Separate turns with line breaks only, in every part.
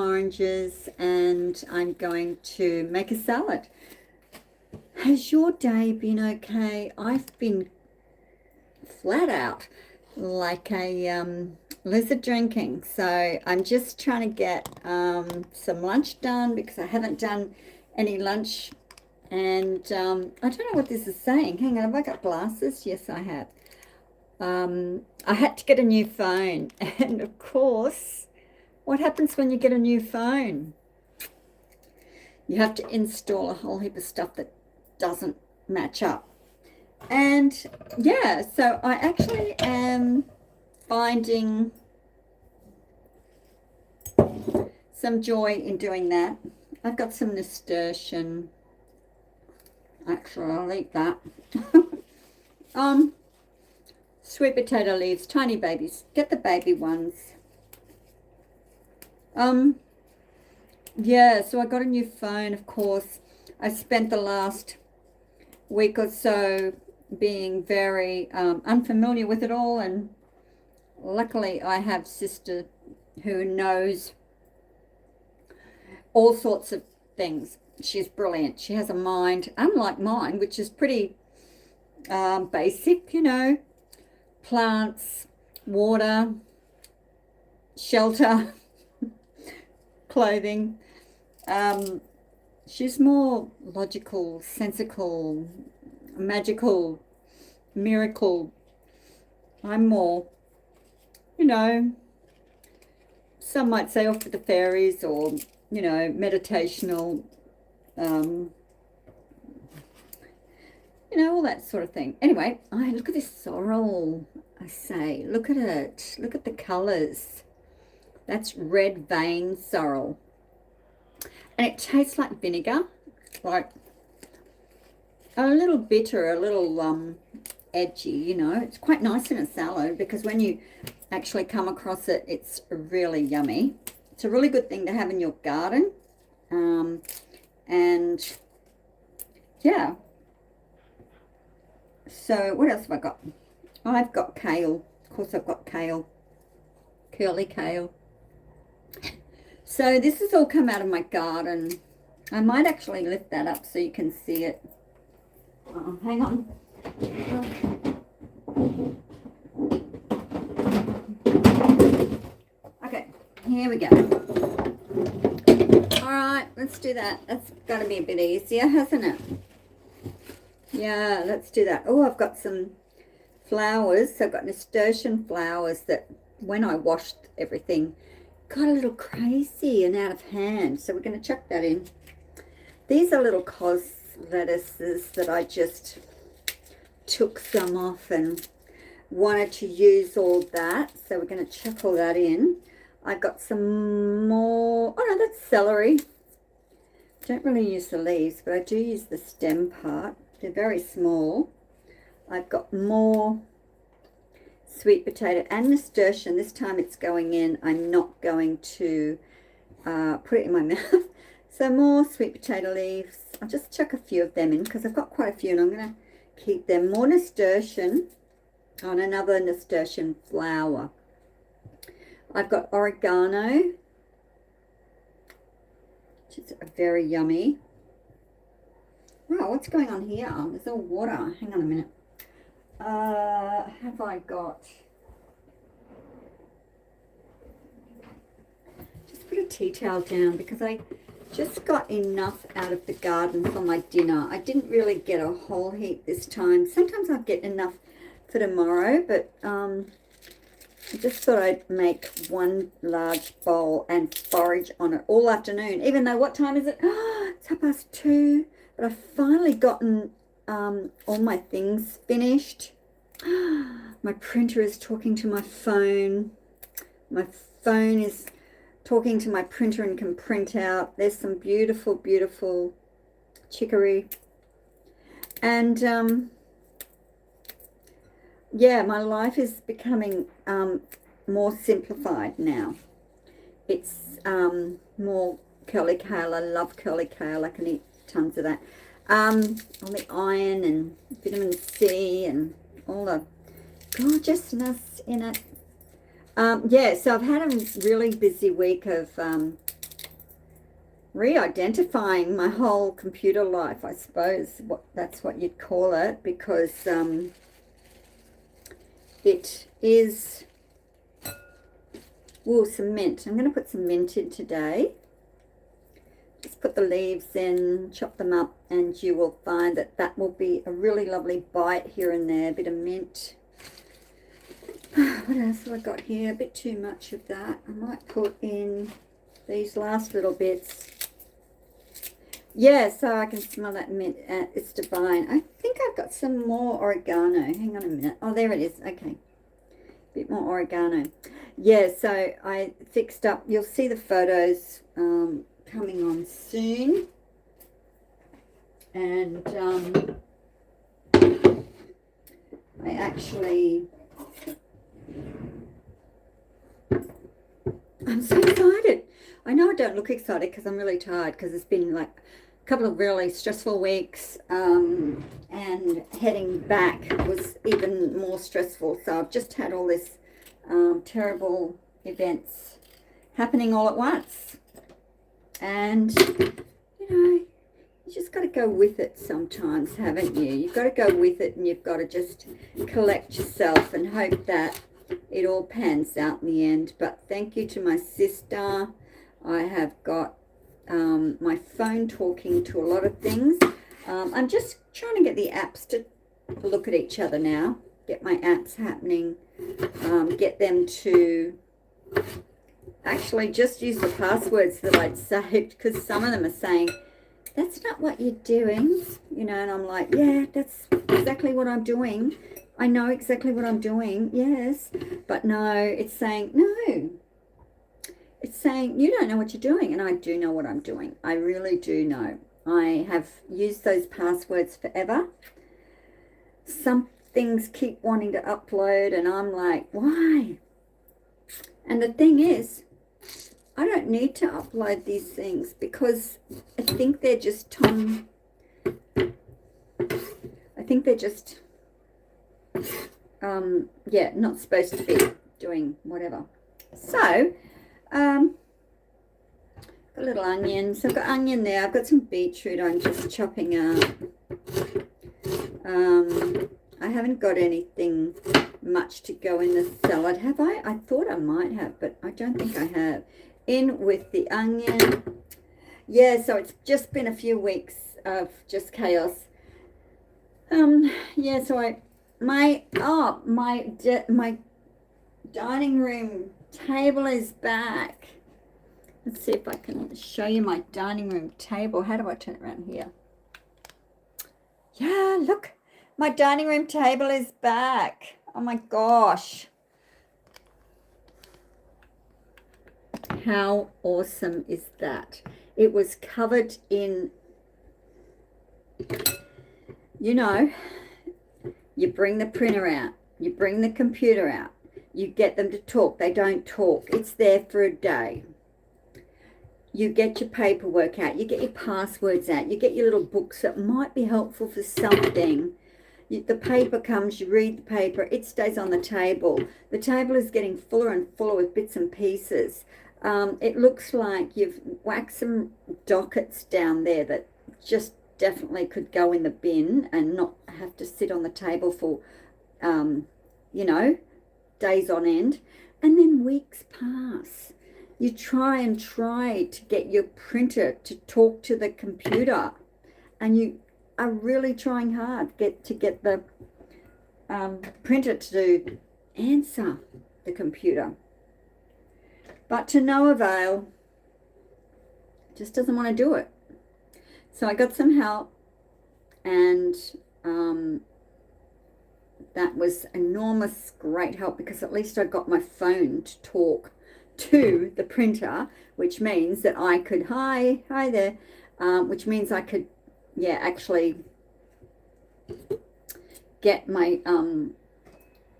oranges and I'm going to make a salad. Has your day been okay? I've been flat out like a lizard drinking. So I'm just trying to get some lunch done because I haven't done any lunch. And I don't know what this is saying. Hang on, have I got glasses? Yes, I have. I had to get a new phone. And of course, what happens when you get a new phone? You have to install a whole heap of stuff that doesn't match up. And yeah, so I actually am finding some joy in doing that. I've got some nasturtium. Actually, I'll eat that. Sweet potato leaves, tiny babies. Get the baby ones. Yeah, so I got a new phone, of course. I spent the last week or so being very unfamiliar with it all, and luckily I have a sister who knows all sorts of things. She's brilliant. She has a mind, unlike mine, which is pretty basic, plants, water, shelter, clothing. She's more logical, sensical, magical, miracle. I'm more, some might say off with the fairies or, meditational, all that sort of thing. Anyway, look at this sorrel. I say, look at it. Look at the colors. That's red vein sorrel. And it tastes like vinegar, like a little bitter, a little edgy, It's quite nice in a salad because when you actually come across it, it's really yummy. It's a really good thing to have in your garden. And yeah. So what else have I got? I've got kale. Of course I've got kale. Curly kale. So this has all come out of my garden. I might actually lift that up so you can see it. Hang on. Okay, here we go. All right, let's do that. That's got to be a bit easier, hasn't it? Yeah, let's do that. Oh, I've got some flowers. So I've got nasturtium flowers that when I washed everything got a little crazy and out of hand. So we're going to chuck that in. These are little cos lettuces that I just took some off and wanted to use all that. So we're going to chuck all that in. I've got some more. Oh no, that's celery. Don't really use the leaves, but I do use the stem part. They're very small. I've got more sweet potato and nasturtium. This time it's going in. I'm not going to put it in my mouth. So more sweet potato leaves. I'll just chuck a few of them in because I've got quite a few and I'm going to keep them. More nasturtium on another nasturtium flower. I've got oregano, which is very yummy. Wow, what's going on here? There's all water. Hang on a minute. Have I got... Just put a tea towel down because I just got enough out of the garden for my dinner. I didn't really get a whole heap this time. Sometimes I get enough for tomorrow, but I just thought I'd make one large bowl and forage on it all afternoon. Even though, what time is it? It's 2:30. But I've finally gotten all my things finished. My printer is talking to my phone. My phone is talking to my printer and can print out. There's some beautiful, beautiful chicory. And yeah, my life is becoming more simplified now. It's more curly kale. I love curly kale. I can eat tons of that. All the iron and vitamin C and all the gorgeousness in it. Yeah, so I've had a really busy week of re-identifying my whole computer life, I suppose. That's what you'd call it, because it is, some mint. I'm going to put some mint in today. Just put the leaves in, chop them up, and you will find that that will be a really lovely bite here and there. A bit of mint. What else have I got here? A bit too much of that. I might put in these last little bits. Yeah, so I can smell that mint. It's divine. I think I've got some more oregano. Hang on a minute. Oh, there it is. Okay. A bit more oregano. Yeah, so I fixed up. You'll see the photos coming on soon. And I actually... I'm so excited. I know I don't look excited because I'm really tired, because it's been like a couple of really stressful weeks, and heading back was even more stressful. So I've just had all this terrible events happening all at once, and you know, you just got to go with it sometimes, haven't you? You've got to go with it, and you've got to just collect yourself and hope that it all pans out in the end. But thank you to my sister. I have got my phone talking to a lot of things. I'm just trying to get the apps to look at each other now. Get my apps happening. Get them to actually just use the passwords that I'd saved, because some of them are saying, that's not what you're doing, you know, and I'm like, yeah, that's exactly what I'm doing. I know exactly what I'm doing, yes, but no, it's saying, no. It's saying, you don't know what you're doing, and I do know what I'm doing. I really do know. I have used those passwords forever. Some things keep wanting to upload, and I'm like, why? And the thing is, I don't need to upload these things, because I think they're just yeah, not supposed to be doing whatever. So, got a little onion. So I've got onion there. I've got some beetroot I'm just chopping up. I haven't got anything much to go in the salad, have I? I thought I might have, but I don't think I have. In with the onion. Yeah, so it's just been a few weeks of just chaos. Yeah, so my dining room table is back. Let's see if I can show you my dining room table. How do I turn it around here? Yeah, look, my dining room table is back. Oh my gosh. How awesome is that? It was covered in, you know, you bring the printer out, you bring the computer out, you get them to talk. They don't talk. It's there for a day. You get your paperwork out, you get your passwords out, you get your little books that might be helpful for something. The paper comes, you read the paper, it stays on the table. The table is getting fuller and fuller with bits and pieces. It looks like you've whacked some dockets down there that just definitely could go in the bin and not have to sit on the table for, you know, days on end. And then weeks pass. You try to get your printer to talk to the computer, and you are really trying hard to get the printer to answer the computer. But to no avail. Just doesn't want to do it. So I got some help, and that was enormous, great help, because at least I got my phone to talk to the printer, which means that I could, hi there, which means I could, yeah, actually get my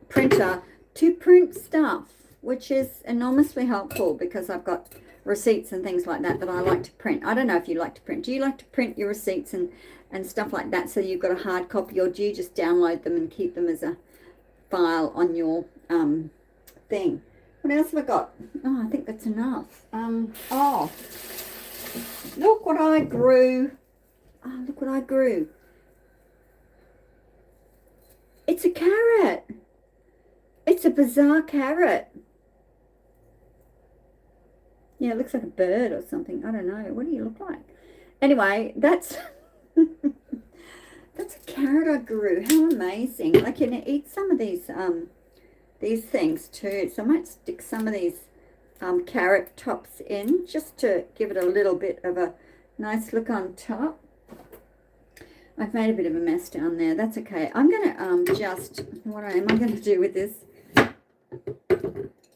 printer to print stuff, which is enormously helpful, because I've got receipts and things like that I like to print. I don't know if you like to print. Do you like to print your receipts and stuff like that, so you've got a hard copy, or do you just download them and keep them as a file on your thing? What else have I got? Oh, I think that's enough. Oh, Look what I grew. Oh, look what I grew. It's a carrot. It's a bizarre carrot. Yeah, it looks like a bird or something. I don't know. What do you look like? Anyway, that's that's a carrot I grew. How amazing. Like, you can eat some of these things too. So I might stick some of these carrot tops in just to give it a little bit of a nice look on top. I've made a bit of a mess down there. That's okay. I'm going to what am I going to do with this?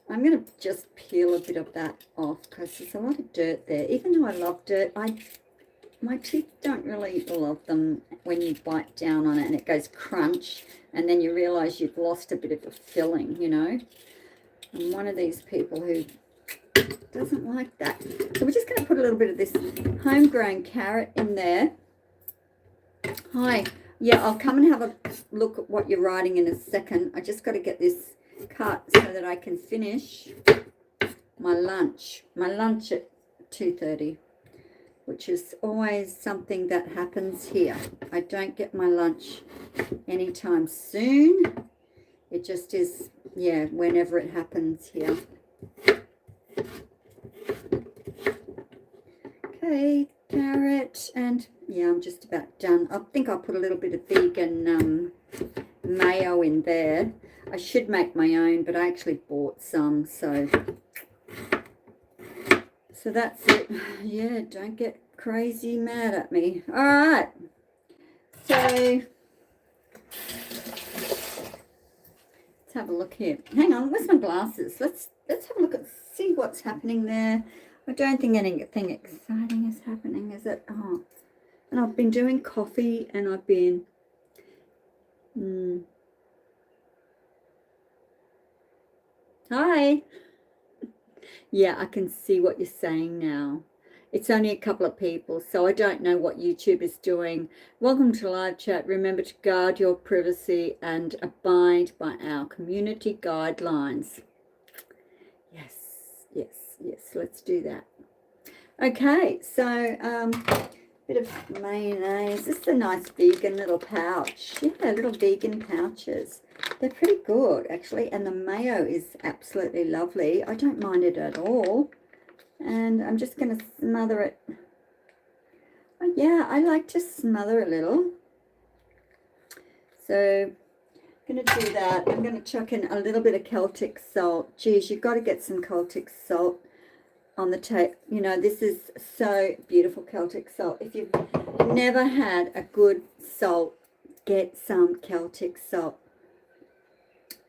I'm going to just peel a bit of that off because there's a lot of dirt there. Even though I love dirt, my teeth don't really love them when you bite down on it and it goes crunch and then you realise you've lost a bit of the filling, you know. I'm one of these people who doesn't like that. So we're just going to put a little bit of this homegrown carrot in there. Hi. Yeah, I'll come and have a look at what you're writing in a second. I just got to get this cut so that I can finish my lunch. My lunch at 2:30, which is always something that happens here. I don't get my lunch anytime soon. It just is, yeah, whenever it happens here. Okay, carrot, and yeah, I'm just about done. I think I'll put a little bit of vegan mayo in there. I should make my own, but I actually bought some, so that's it. Yeah, don't get crazy mad at me. All right, so let's have a look here. Hang on, where's my glasses? Let's have a look at, see what's happening there. I don't think anything exciting is happening, is it? Oh, and I've been doing coffee, and I've been Hi. Yeah, I can see what you're saying now. It's only a couple of people, so I don't know what YouTube is doing. Welcome to live chat. Remember to guard your privacy and abide by our community guidelines. Yes, yes, yes, let's do that. Okay, so bit of mayonnaise. This is a nice vegan little pouch. Yeah, little vegan pouches. They're pretty good, actually, and the mayo is absolutely lovely. I don't mind it at all. And I'm just going to smother it. Oh, yeah, I like to smother a little. So I'm going to do that. I'm going to chuck in a little bit of Celtic salt. Geez, you've got to get some Celtic salt on the tape. You know, this is so beautiful, Celtic salt. If you've never had a good salt, get some Celtic salt.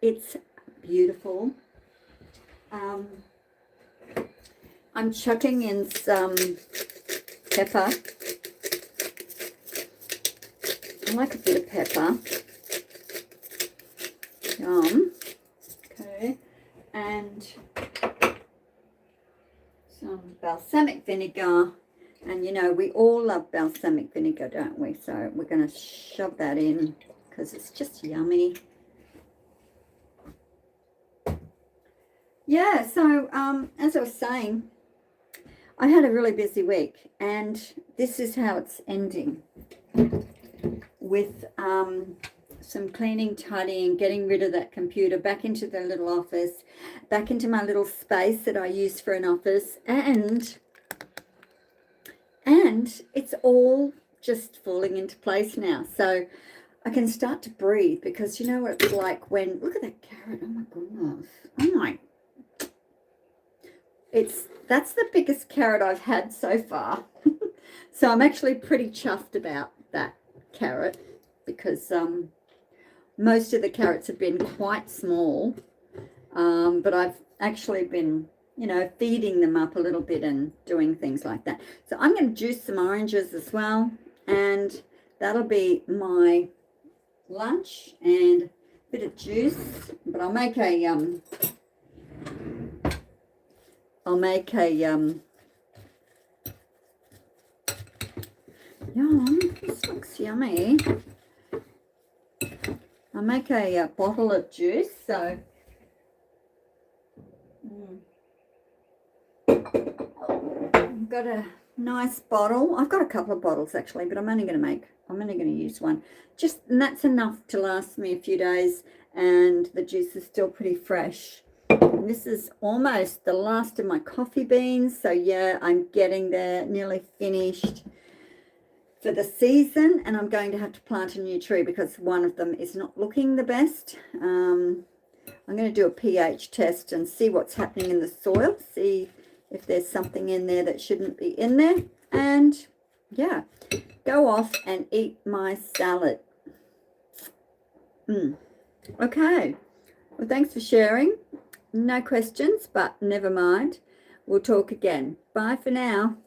It's beautiful. I'm chucking in some pepper. I like a bit of pepper. Yum. Okay. And some balsamic vinegar. And you know, we all love balsamic vinegar, don't we? So we're going to shove that in because it's just yummy. Yeah, so as I was saying, I had a really busy week, and this is how it's ending, with some cleaning, tidying, getting rid of that computer, back into the little office, back into my little space that I use for an office, and it's all just falling into place now. So I can start to breathe, because you know what it's like when, look at that carrot, oh my goodness, oh my, that's the biggest carrot I've had so far. So I'm actually pretty chuffed about that carrot, because most of the carrots have been quite small, but I've actually been, you know, feeding them up a little bit and doing things like that. So I'm going to juice some oranges as well, and that'll be my lunch and a bit of juice. But I'll make a yum. This looks yummy. I'll make a bottle of juice. So I've got a Nice bottle. I've got a couple of bottles actually, but I'm only going to use one. And that's enough to last me a few days, and the juice is still pretty fresh. And this is almost the last of my coffee beans. So yeah, I'm getting there, nearly finished for the season, and I'm going to have to plant a new tree because one of them is not looking the best. I'm going to do a pH test and see what's happening in the soil, see if there's something in there that shouldn't be in there, and yeah, go off and eat my salad. Okay, well, thanks for sharing. No questions, but never mind. We'll talk again. Bye for now.